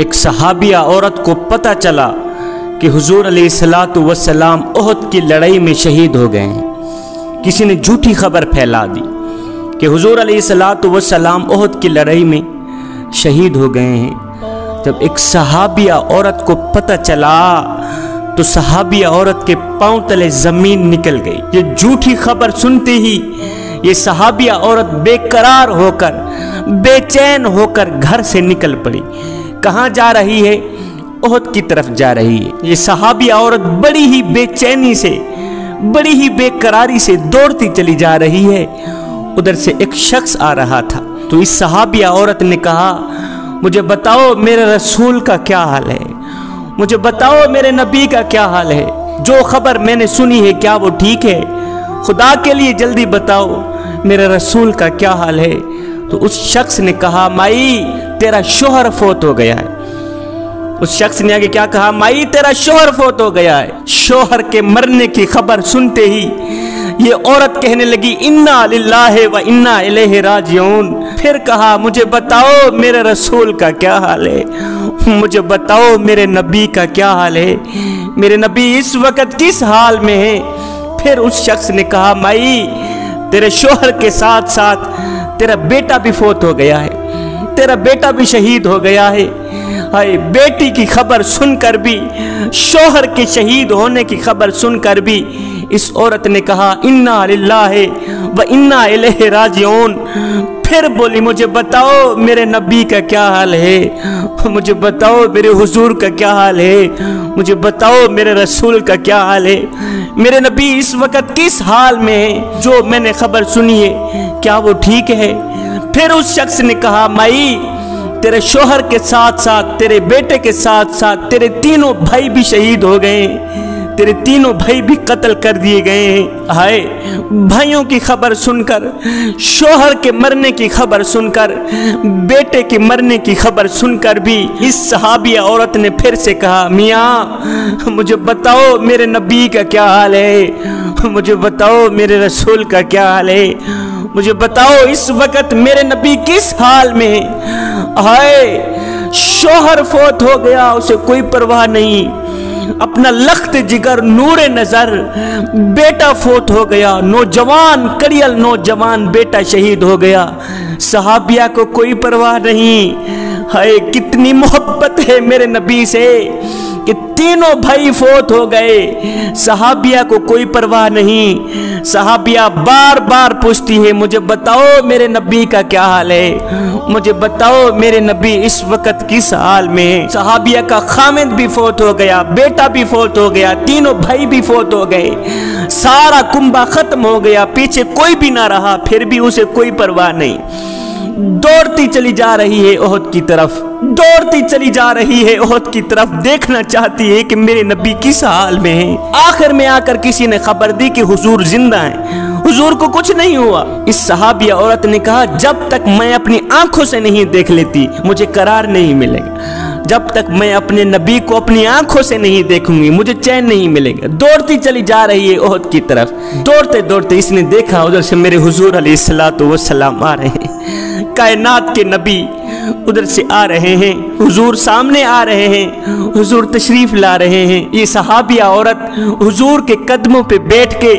एक सहाबिया औरत को पता चला कि हुजूर अलैहिस्सलातु वस्सलाम ओहद की लड़ाई में शहीद हो गए हैं। किसी ने झूठी खबर फैला दी कि हुजूर अलैहिस्सलातु वस्सलाम ओहद की लड़ाई में शहीद हो गए हैं। जब एक सहाबिया औरत को पता चला तो सहाबिया औरत के पांव तले जमीन निकल गई। ये झूठी खबर सुनते ही ये सहाबिया औरत बेकरार होकर, बेचैन होकर घर से निकल पड़ी। कहाँ जा रही है? ओहद की तरफ जा रही है। ये सहाबिया औरत बड़ी ही बेचैनी से, बड़ी ही बेकरारी से दौड़ती चली जा रही है। उधर से एक शख्स आ रहा था तो इस सहाबिया औरत ने कहा, मुझे बताओ मेरे रसूल का क्या हाल है, मुझे बताओ मेरे नबी का क्या हाल है। जो खबर मैंने सुनी है क्या वो ठीक है? खुदा के लिए जल्दी बताओ मेरे रसूल का क्या हाल है। तो उस शख्स ने कहा, माई तेरा शोहर फौत हो गया है। उस शख्स ने आगे क्या कहा? माई तेरा शोहर फौत हो गया है। शोहर के मरने की खबर सुनते ही ये औरत कहने लगी, इन्ना लिल्लाहि व इन्ना इलैहि राजिऊन। फिर कहा, मुझे बताओ मेरे रसूल का क्या हाल है, मुझे बताओ मेरे नबी का क्या हाल है, मेरे नबी इस वक्त किस हाल में है। फिर उस शख्स ने कहा, माई तेरे शोहर के साथ साथ तेरा बेटा भी फौत हो गया है, तेरा बेटा भी शहीद हो गया है। हाय, बेटी की खबर सुनकर भी, शोहर के शहीद होने की खबर सुनकर भी इस औरत ने कहा, इन्ना लिल्लाहि व इन्ना इलैहि राजिऊन। फिर बोली, मुझे बताओ मेरे नबी का क्या हाल है, मुझे बताओ मेरे हुजूर का क्या हाल है, मुझे बताओ मेरे रसूल का क्या हाल है, मेरे नबी इस वक्त किस हाल में है। जो मैंने खबर सुनी है क्या वो ठीक है? फिर उस शख्स ने कहा, माई तेरे शोहर के साथ साथ, तेरे बेटे के साथ साथ तेरे तीनों भाई भी शहीद हो गए, तेरे तीनों भाई भी कत्ल कर दिए गए हैं। हाय, भाइयों की खबर सुनकर, शोहर के मरने की खबर सुनकर, बेटे के मरने की खबर सुनकर भी इस सहाबिया औरत ने फिर से कहा, मियाँ मुझे बताओ मेरे नबी का क्या हाल है, मुझे बताओ मेरे रसूल का क्या हाल है, मुझे बताओ इस वक्त मेरे नबी किस हाल में है। हाय, शोहर फौत हो गया, उसे कोई परवाह नहीं, अपना लख्त जिगर नूरे नजर बेटा फौत हो गया, नौजवान कड़ियल नौजवान बेटा शहीद हो गया, सहाबिया को कोई परवाह नहीं। हाय, कितनी मोहब्बत है मेरे नबी से कि तीनों भाई फौत हो गए, सहाबिया को कोई परवाह नहीं। सहाबिया बार बार पूछती है, मुझे बताओ मेरे नबी का क्या हाल है, मुझे बताओ मेरे नबी इस वक्त किस हाल में है। सहाबिया का खामिद भी फौत हो गया, बेटा भी फौत हो गया, तीनों भाई भी फौत हो गए, सारा कुंबा खत्म हो गया, पीछे कोई भी ना रहा, फिर भी उसे कोई परवाह नहीं। दौड़ती चली जा रही है ओहद की तरफ, दौड़ती चली जा रही है ओहद की तरफ, देखना चाहती है कि मेरे नबी किस हाल में है। आखिर में आकर किसी ने खबर दी कि हुजूर जिंदा हैं, हुजूर को कुछ नहीं हुआ। इस सहाबिया औरत ने कहा, जब तक मैं अपनी आंखों से नहीं देख लेती मुझे करार नहीं मिलेगा, जब तक मैं अपने नबी को अपनी आंखों से नहीं देखूंगी मुझे चैन नहीं मिलेगा। दौड़ती चली जा रही है ओहद की तरफ। दौड़ते दौड़ते इसने देखा उधर से मेरे हुजूर अलैहिस्सलातु वस्सलाम आ रहे हैं, कायनात के नबी उधर से आ रहे हैं, हुजूर सामने आ रहे हैं, हुजूर तशरीफ ला रहे हैं। ये सहाबिया औरत हुजूर के कदमों पे बैठ के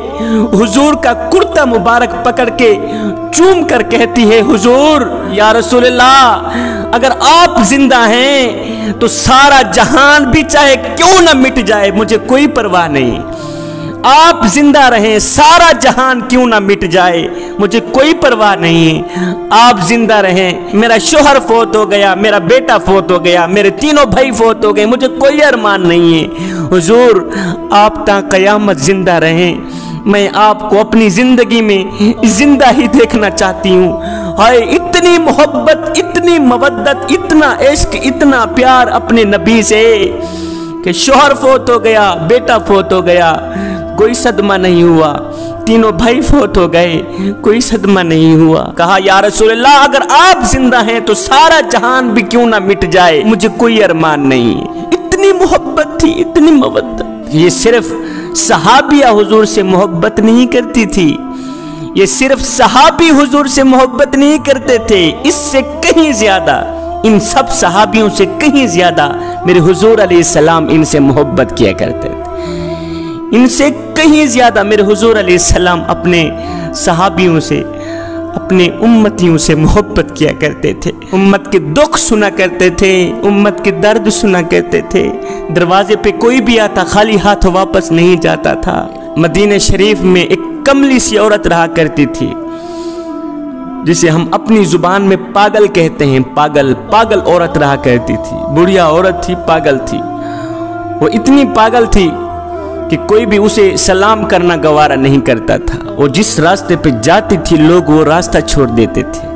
हुजूर का कुर्ता मुबारक पकड़ के चूम कर कहती है, हुजूर या रसूलल्लाह, अगर आप जिंदा हैं तो सारा जहान भी चाहे क्यों ना मिट जाए मुझे कोई परवाह नहीं। आप जिंदा रहें, सारा जहान क्यों ना मिट जाए मुझे कोई परवाह नहीं। आप जिंदा रहें, मेरा शोहर फौत हो गया, मेरा बेटा फौत हो गया, मेरे तीनों भाई फौत हो गए, मुझे कोई अरमान नहीं है। हुजूर आप ता कयामत जिंदा रहें, मैं आपको अपनी जिंदगी में जिंदा ही देखना चाहती हूँ। हाय, इतनी मोहब्बत, इतनी मवद्दत, इतना इश्क, इतना प्यार अपने नबी से कि शोहर फौत हो गया, बेटा फौत हो गया, कोई सदमा नहीं हुआ, तीनों भाई फौत हो गए, कोई सदमा नहीं हुआ। कहा, या रसूलल्लाह, अगर आप जिंदा हैं तो सारा जहान भी क्यों ना मिट जाए मुझे कोई अरमान नहीं। इतनी मोहब्बत थी, इतनी मवद्दत। ये सिर्फ सहाबिया हुजूर से मोहब्बत नहीं करती थी, ये सिर्फ सहाबी हुजूर से मोहब्बत नहीं करते थे, इससे कहीं ज्यादा इन सब सहाबियों से कहीं ज्यादा मेरे हुजूर अलैहिस्सलाम इनसे मोहब्बत किया करते थे। इनसे कहीं ज्यादा मेरे हुजूर अलैहिस्सलाम अपने सहाबियों से, अपने उम्मतियों से मोहब्बत किया करते थे। उम्मत के दुख सुना करते थे, उम्मत के दर्द सुना करते थे। दरवाजे पे कोई भी आता खाली हाथ वापस नहीं जाता था। मदीना शरीफ में एक कमली सी औरत रहा करती थी, जिसे हम अपनी जुबान में पागल कहते हैं। पागल औरत रहा करती थी, बुढ़िया औरत थी, पागल थी। वो इतनी पागल थी कि कोई भी उसे सलाम करना गवारा नहीं करता था। वो जिस रास्ते पे जाती थी लोग वो रास्ता छोड़ देते थे।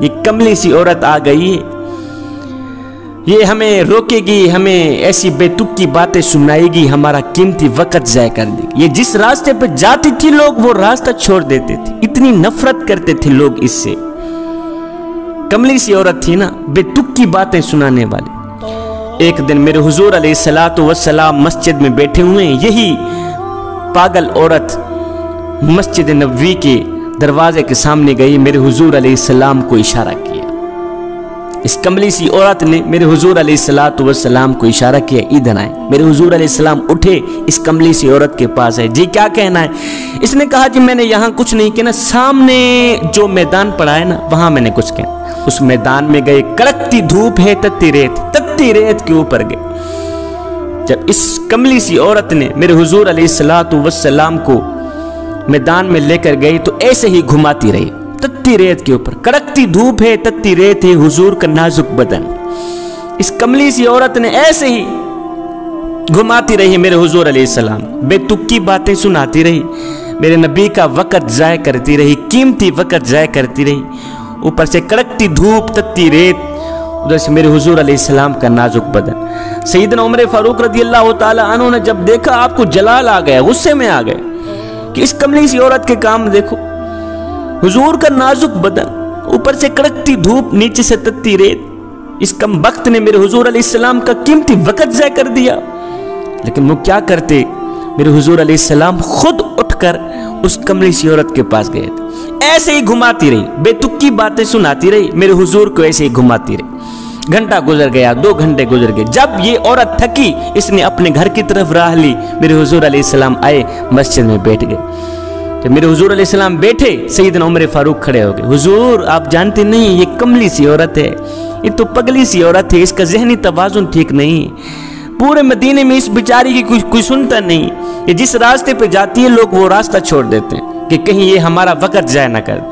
ये कमली सी औरत आ गई है, ये हमें रोकेगी, हमें ऐसी बेतुकी बातें सुनाएगी, हमारा कीमती वक्त ज़ाया कर देगी। ये जिस रास्ते पे जाती थी लोग वो रास्ता छोड़ देते थे। इतनी नफरत करते थे लोग इससे। कमली सी औरत थी ना, बेतुकी बातें सुनाने वाली। एक दिन मेरे हुजूर अलैहिस्सलातु वस्सलाम मस्जिद में बैठे हुए, यही पागल औरत मस्जिद नबवी के दरवाजे के सामने गई, मेरे हुजूर अलैहिस्सलाम को इशारा किया। इस कमली सी औरत ने मेरे हुजूर अलैहिस्सलातु वस्सलाम को इशारा किया, इधर आए। मेरे हुजूर अलैहिस्सलाम उठे, इस कमली सी औरत के पास है। जी क्या कहना है? इसने कहा जी मैंने यहाँ कुछ नहीं कहना, सामने जो मैदान पड़ा है ना वहां मैंने कुछ कहना। उस मैदान में गए, कड़कती धूप है, तत्ती रेत के ऊपर गए। जब इस कमली सी औरत ने मेरे हुजूर अलैहिस्सलातु वस्सलाम को मैदान में लेकर गई तो ऐसे ही घुमाती रही, तत्ती रेत के ऊपर। कड़कती धूप है, तत्ती रेत है, हुजूर का नाजुक बदन। इस कमली सी औरत ने ऐसे ही घुमाती रही मेरे हुजूर अलैहिस्सलाम, बेतुकी बातें सुनाती रही, मेरे नबी का वक़्त ज़ाया करती रही, कीमती वक़्त ज़ाया करती रही। ऊपर से कड़कती धूप, तत्ती रेत, उधर से मेरे हुजूर अलैहिस्सलाम का नाजुक बदन। सैयदना उमर फारूक रज़ियल्लाहु ताला अन्हु ने जब देखा, आपको जलाल आ गया, गुस्से में आ गए कि इस कमली सी औरत के काम देखो। हुजूर का नाजुक बदन, ऊपर से कड़कती धूप, नीचे से तत्ती रेत। इस कम वक्त ने मेरे हुजूर अलैहिस्सलाम का कीमती वक़्त ज़ाया कर दिया। लेकिन वो क्या करते, मेरे हुजूर अलैहिस्सलाम खुद उठकर उस कमली सी औरत के पास गए थे। ऐसे ही घुमाती रही, बेतुकी बातें सुनाती रही, मेरे हुजूर को ऐसे ही घुमाती रही। घंटा गुजर गया, 2 घंटे गुजर गए। जब ये औरत थकी, इसने अपने घर की तरफ राह ली। मेरे हुजूर अलैहिस्सलाम आए, मस्जिद में बैठ गए। जब मेरे हुजूर अलैहिस्सलाम बैठे, सैयदना उमर फारूक खड़े हो गए। हुजूर आप जानते नहीं, ये कमली सी औरत है, ये तो पगली सी औरत है, इसका जहनी तवाज़ुन ठीक नहीं। पूरे मदीने में इस बेचारी की कोई सुनता नहीं। ये जिस रास्ते पे जाती है लोग वो रास्ता छोड़ देते हैं कि कहीं ये हमारा वक़्त ज़ाया न कर।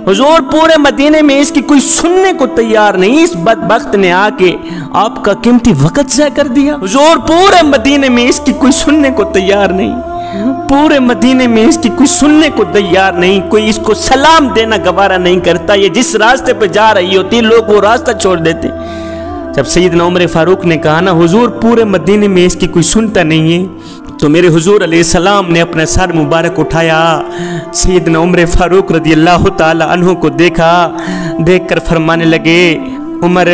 हुजूर पूरे मदीने में इसकी कोई सुनने को तैयार नहीं। इस बदबख्त ने आके आपका कीमती वक़्त ज़ाया कर दिया। हुजूर पूरे मदीने में इसकी कोई सुनने को तैयार नहीं, पूरे मदीने में इसकी कोई सुनने को तैयार नहीं, कोई इसको सलाम देना गवारा नहीं करता। ये जिस रास्ते पे जा रही होती लोग वो रास्ता छोड़ देते। जब सैयदना उमर फारूक ने कहा ना, हुजूर पूरे मदीने में इसकी कोई सुनता नहीं है, तो मेरे हुजूर अलैहिस्सलाम ने अपना सर मुबारक उठाया, सैयदना उमर फारूक रज़ियल्लाहु ताला अन्हु को देखा, देखकर फरमाने लगे, उमर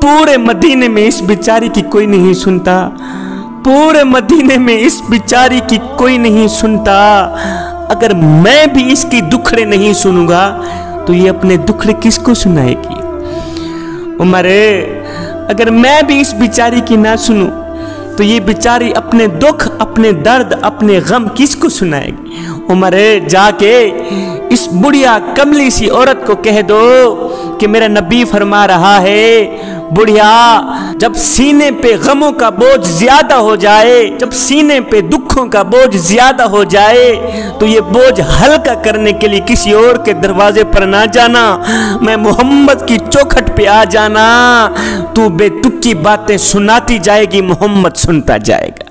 पूरे मदीने में इस बेचारी की कोई नहीं सुनता, पूरे मदीने में इस बेचारी की कोई नहीं सुनता। अगर मैं भी इसकी दुखड़े नहीं सुनूंगा तो ये अपने दुखड़े किसको सुनाएगी? उमर अगर मैं भी इस बेचारी की ना सुनूं तो ये बेचारी अपने दुख, अपने दर्द, अपने गम किसको सुनाएगी? उमर जाके इस बुढ़िया कमली सी औरत को कह दो कि मेरा नबी फरमा रहा है, बुढ़िया जब सीने पे गमों का बोझ ज्यादा हो जाए, जब सीने पे दुखों का बोझ ज्यादा हो जाए तो ये बोझ हल्का करने के लिए किसी और के दरवाजे पर ना जाना, मैं मोहम्मद की चौखट पे आ जाना। तू बेतुकी बातें सुनाती जाएगी, मोहम्मद सुनता जाएगा।